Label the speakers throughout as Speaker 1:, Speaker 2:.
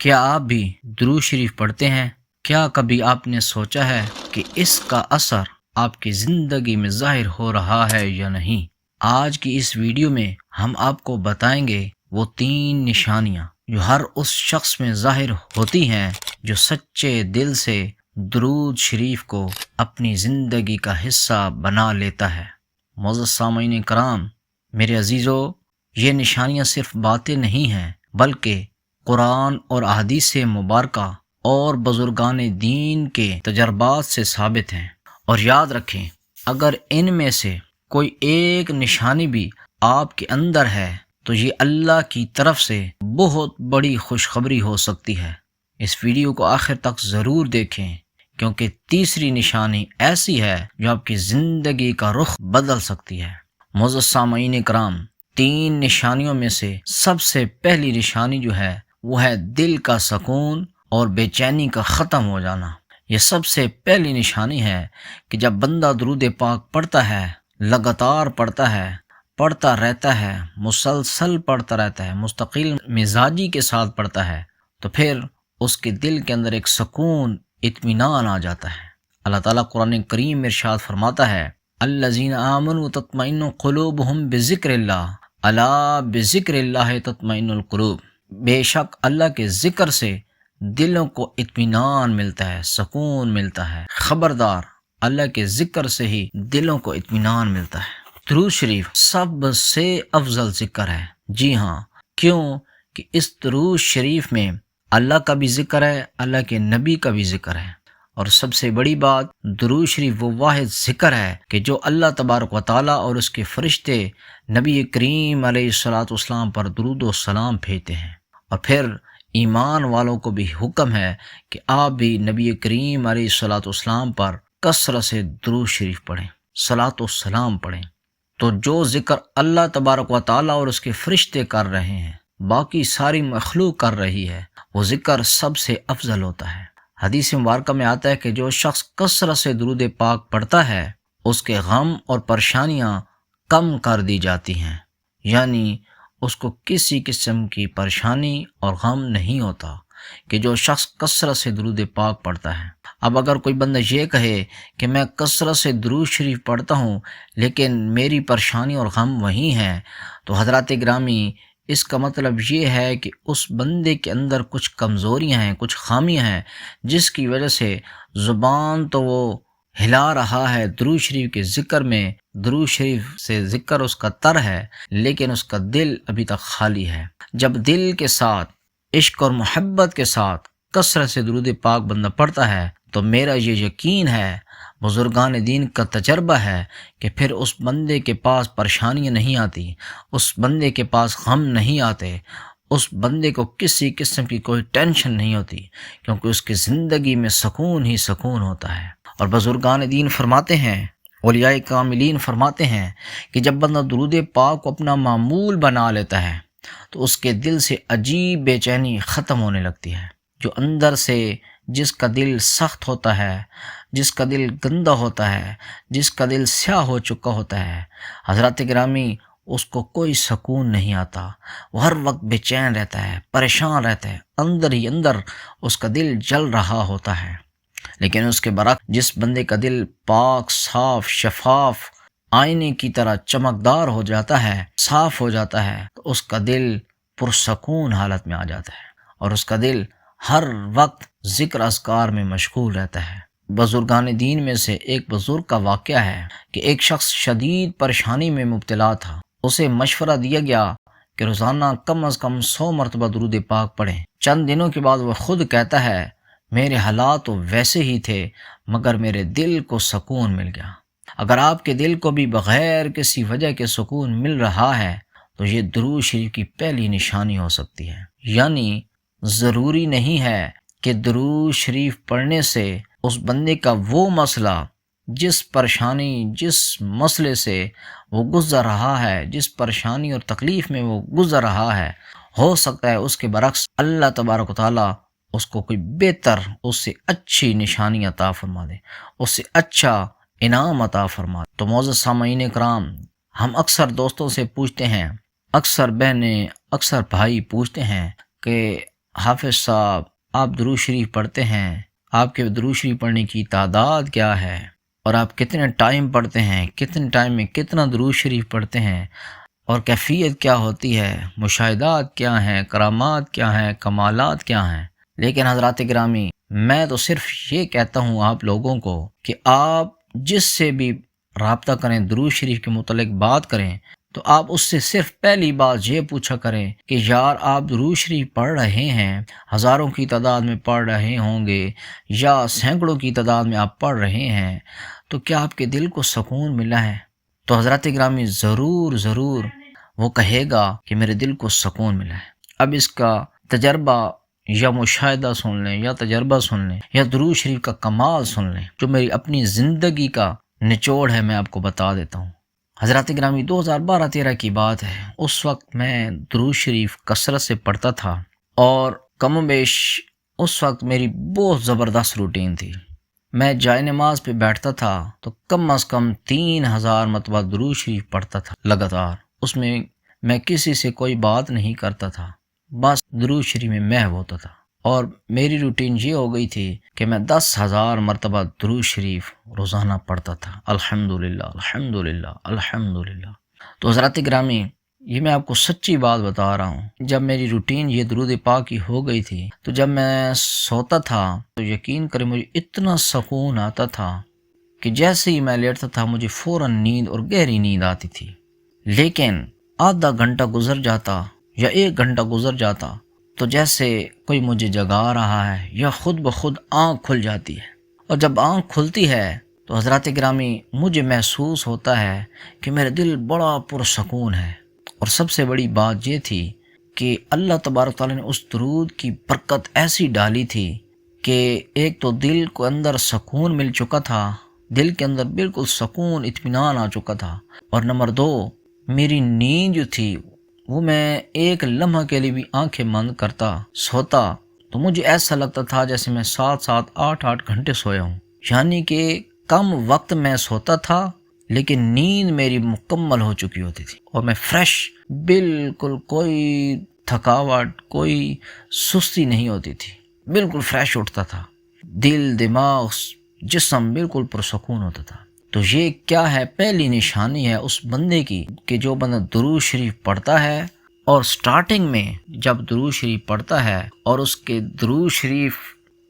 Speaker 1: کیا آپ بھی درود شریف پڑھتے ہیں؟ کیا کبھی آپ نے سوچا ہے کہ اس کا اثر آپ کی زندگی میں ظاہر ہو رہا ہے یا نہیں؟ آج کی اس ویڈیو میں ہم آپ کو بتائیں گے وہ 3 نشانیاں جو ہر اس شخص میں ظاہر ہوتی ہیں جو سچے دل سے درود شریف کو اپنی زندگی کا حصہ بنا لیتا ہے۔ معزز سامعین کرام، میرے عزیزو، یہ نشانیاں صرف باتیں نہیں ہیں بلکہ قرآن اور احادیث مبارکہ اور بزرگان دین کے تجربات سے ثابت ہیں۔ اور یاد رکھیں، اگر ان میں سے کوئی ایک نشانی بھی آپ کے اندر ہے تو یہ اللہ کی طرف سے بہت بڑی خوشخبری ہو سکتی ہے۔ اس ویڈیو کو آخر تک ضرور دیکھیں، کیونکہ تیسری نشانی ایسی ہے جو آپ کی زندگی کا رخ بدل سکتی ہے۔ معزز سامعین کرام، 3 نشانیوں میں سے سب سے پہلی نشانی جو ہے وہ ہے دل کا سکون اور بے چینی کا ختم ہو جانا۔ یہ سب سے پہلی نشانی ہے کہ جب بندہ درود پاک پڑھتا ہے، لگاتار پڑھتا رہتا ہے، مسلسل پڑھتا رہتا ہے، مستقل مزاجی کے ساتھ پڑھتا ہے، تو پھر اس کے دل کے اندر ایک سکون، اطمینان آ جاتا ہے۔ اللہ تعالیٰ قرآن کریم میں ارشاد فرماتا ہے، الذین آمنوا تطمئن قلوبہم بذکر اللہ، الا بذکر اللہ تطمئن القلوب۔ بے شک اللہ کے ذکر سے دلوں کو اطمینان ملتا ہے، سکون ملتا ہے۔ خبردار، اللہ کے ذکر سے ہی دلوں کو اطمینان ملتا ہے۔ درود شریف سب سے افضل ذکر ہے۔ جی ہاں، کیوں کہ اس درود شریف میں اللہ کا بھی ذکر ہے، اللہ کے نبی کا بھی ذکر ہے، اور سب سے بڑی بات، درود شریف وہ واحد ذکر ہے کہ جو اللہ تبارک و تعالیٰ اور اس کے فرشتے نبی کریم علیہ الصلوۃ والسلام پر درود و سلام بھیجتے ہیں۔ اور پھر ایمان والوں کو بھی حکم ہے کہ آپ بھی نبی کریم علیہ الصلوۃ والسلام پر کثرت سے درود شریف پڑھیں، صلاۃ و سلام پڑھیں۔ تو جو ذکر اللہ تبارک و تعالیٰ اور اس کے فرشتے کر رہے ہیں، باقی ساری مخلوق کر رہی ہے، وہ ذکر سب سے افضل ہوتا ہے۔ حدیث مبارکہ میں آتا ہے کہ جو شخص کثرت سے درود پاک پڑھتا ہے، اس کے غم اور پریشانیاں کم کر دی جاتی ہیں، یعنی اس کو کسی قسم کی پریشانی اور غم نہیں ہوتا کہ جو شخص کثرت سے درود پاک پڑھتا ہے۔ اب اگر کوئی بندہ یہ کہے کہ میں کثرت سے درود شریف پڑھتا ہوں لیکن میری پریشانی اور غم وہی ہیں، تو حضرات گرامی، اس کا مطلب یہ ہے کہ اس بندے کے اندر کچھ کمزوریاں ہیں، کچھ خامیاں ہیں، جس کی وجہ سے زبان تو وہ ہلا رہا ہے درود شریف کے ذکر میں، درود شریف سے ذکر اس کا تر ہے، لیکن اس کا دل ابھی تک خالی ہے۔ جب دل کے ساتھ، عشق اور محبت کے ساتھ کثرت سے درود پاک بندہ پڑھتا ہے تو میرا یہ یقین ہے، بزرگان دین کا تجربہ ہے، کہ پھر اس بندے کے پاس پریشانیاں نہیں آتی، اس بندے کے پاس غم نہیں آتے، اس بندے کو کسی قسم کی کوئی ٹینشن نہیں ہوتی، کیونکہ اس کی زندگی میں سکون ہی سکون ہوتا ہے۔ اور بزرگان دین فرماتے ہیں، اولیاء کاملین فرماتے ہیں کہ جب بندہ درود پاک کو اپنا معمول بنا لیتا ہے تو اس کے دل سے عجیب بے چینی ختم ہونے لگتی ہے۔ جو اندر سے جس کا دل سخت ہوتا ہے، جس کا دل گندا ہوتا ہے، جس کا دل سیاہ ہو چکا ہوتا ہے، حضرات گرامی، اس کو کوئی سکون نہیں آتا، وہ ہر وقت بے چین رہتا ہے، پریشان رہتا ہے، اندر ہی اندر اس کا دل جل رہا ہوتا ہے۔ لیکن اس کے برعکس جس بندے کا دل پاک، صاف، شفاف، آئینے کی طرح چمکدار ہو جاتا ہے، صاف ہو جاتا ہے، تو اس کا دل پرسکون حالت میں آ جاتا ہے، اور اس کا دل ہر وقت ذکر اذکار میں مشغول رہتا ہے۔ بزرگان دین میں سے ایک بزرگ کا واقعہ ہے کہ ایک شخص شدید پریشانی میں مبتلا تھا۔ اسے مشورہ دیا گیا کہ روزانہ کم از کم 100 مرتبہ درود پاک پڑھیں۔ چند دنوں کے بعد وہ خود کہتا ہے، میرے حالات تو ویسے ہی تھے مگر میرے دل کو سکون مل گیا۔ اگر آپ کے دل کو بھی بغیر کسی وجہ کے سکون مل رہا ہے تو یہ درود شریف کی پہلی نشانی ہو سکتی ہے۔ یعنی ضروری نہیں ہے کہ درود شریف پڑھنے سے اس بندے کا وہ مسئلہ، جس پریشانی، جس مسئلے سے وہ گزر رہا ہے، جس پریشانی اور تکلیف میں وہ گزر رہا ہے، ہو سکتا ہے اس کے برعکس اللہ تبارک و تعالیٰ اس کو کوئی بہتر، اس سے اچھی نشانی عطا فرما دے، اس سے اچھا انعام عطا فرما دے۔ تو معزز سامعین کرام، ہم اکثر دوستوں سے پوچھتے ہیں، اکثر بہنیں، اکثر بھائی پوچھتے ہیں کہ حافظ صاحب آپ درود شریف پڑھتے ہیں، آپ کے درود شریف پڑھنے کی تعداد کیا ہے اور آپ کتنے ٹائم پڑھتے ہیں، کتنے ٹائم میں کتنا درود شریف پڑھتے ہیں اور کیفیت کیا ہوتی ہے، مشاہدات کیا ہیں، کرامات کیا ہیں، کمالات کیا ہیں۔ لیکن حضرات گرامی، میں تو صرف یہ کہتا ہوں آپ لوگوں کو کہ آپ جس سے بھی رابطہ کریں، درود شریف کے متعلق بات کریں، تو آپ اس سے صرف پہلی بات یہ پوچھا کریں کہ یار آپ درود شریف پڑھ رہے ہیں، ہزاروں کی تعداد میں پڑھ رہے ہوں گے یا سینکڑوں کی تعداد میں آپ پڑھ رہے ہیں، تو کیا آپ کے دل کو سکون ملا ہے؟ تو حضرات گرامی ضرور وہ کہے گا کہ میرے دل کو سکون ملا ہے۔ اب اس کا تجربہ یا مشاہدہ سن لیں یا تجربہ سن لیں یا درود شریف کا کمال سن لیں، جو میری اپنی زندگی کا نچوڑ ہے، میں آپ کو بتا دیتا ہوں۔ حضرات گرامی 2012-13 کی بات ہے، اس وقت میں درود شریف کثرت سے پڑھتا تھا اور کم و بیش اس وقت میری بہت زبردست روٹین تھی۔ میں جائے نماز پہ بیٹھتا تھا تو کم از کم 3000 مرتبہ درود شریف پڑھتا تھا لگاتار۔ اس میں کسی سے کوئی بات نہیں کرتا تھا، بس درود شریف میں محو ہوتا تھا، اور میری روٹین یہ ہو گئی تھی کہ میں 10,000 مرتبہ درود شریف روزانہ پڑھتا تھا۔ الحمدللہ الحمدللہ الحمدللہ۔ تو حضرات گرامی، یہ میں آپ کو سچی بات بتا رہا ہوں، جب میری روٹین یہ درود پاک کی ہو گئی تھی تو جب میں سوتا تھا تو یقین کریں مجھے اتنا سکون آتا تھا کہ جیسے ہی میں لیٹتا تھا مجھے فوراً نیند اور گہری نیند آتی تھی۔ لیکن آدھا گھنٹہ گزر جاتا یا 1 گھنٹہ گزر جاتا تو جیسے کوئی مجھے جگا رہا ہے یا خود بخود آنکھ کھل جاتی ہے، اور جب آنکھ کھلتی ہے تو حضرات گرامی مجھے محسوس ہوتا ہے کہ میرا دل بڑا پرسکون ہے۔ اور سب سے بڑی بات یہ تھی کہ اللہ تبارک تعالیٰ نے اس درود کی برکت ایسی ڈالی تھی کہ ایک تو دل کو اندر سکون مل چکا تھا، دل کے اندر بالکل سکون اطمینان آ چکا تھا، اور نمبر 2 میری نیند جو تھی وہ میں 1 لمحہ کے لیے بھی آنکھیں بند کرتا سوتا تو مجھے ایسا لگتا تھا جیسے میں 7-7 8-8 گھنٹے سویا ہوں، یعنی کہ کم وقت میں سوتا تھا لیکن نیند میری مکمل ہو چکی ہوتی تھی، اور میں فریش، بالکل کوئی تھکاوٹ، کوئی سستی نہیں ہوتی تھی، بالکل فریش اٹھتا تھا، دل، دماغ، جسم بالکل پرسکون ہوتا تھا۔ تو یہ کیا ہے؟ پہلی نشانی ہے اس بندے کی کہ جو بندہ درود شریف پڑھتا ہے، اور سٹارٹنگ میں جب درود شریف پڑھتا ہے اور اس کے درود شریف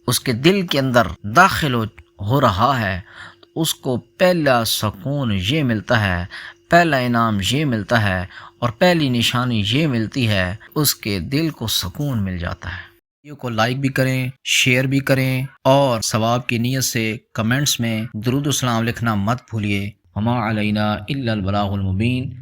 Speaker 1: اس کے دل کے اندر داخل ہو رہا ہے، تو اس کو پہلا سکون یہ ملتا ہے، پہلا انعام یہ ملتا ہے، اور پہلی نشانی یہ ملتی ہے، اس کے دل کو سکون مل جاتا ہے۔ ویڈیو کو لائک بھی کریں، شیئر بھی کریں، اور ثواب کی نیت سے کمنٹس میں درود و سلام لکھنا مت بھولیے۔ وما علینا الا البلاغ المبین۔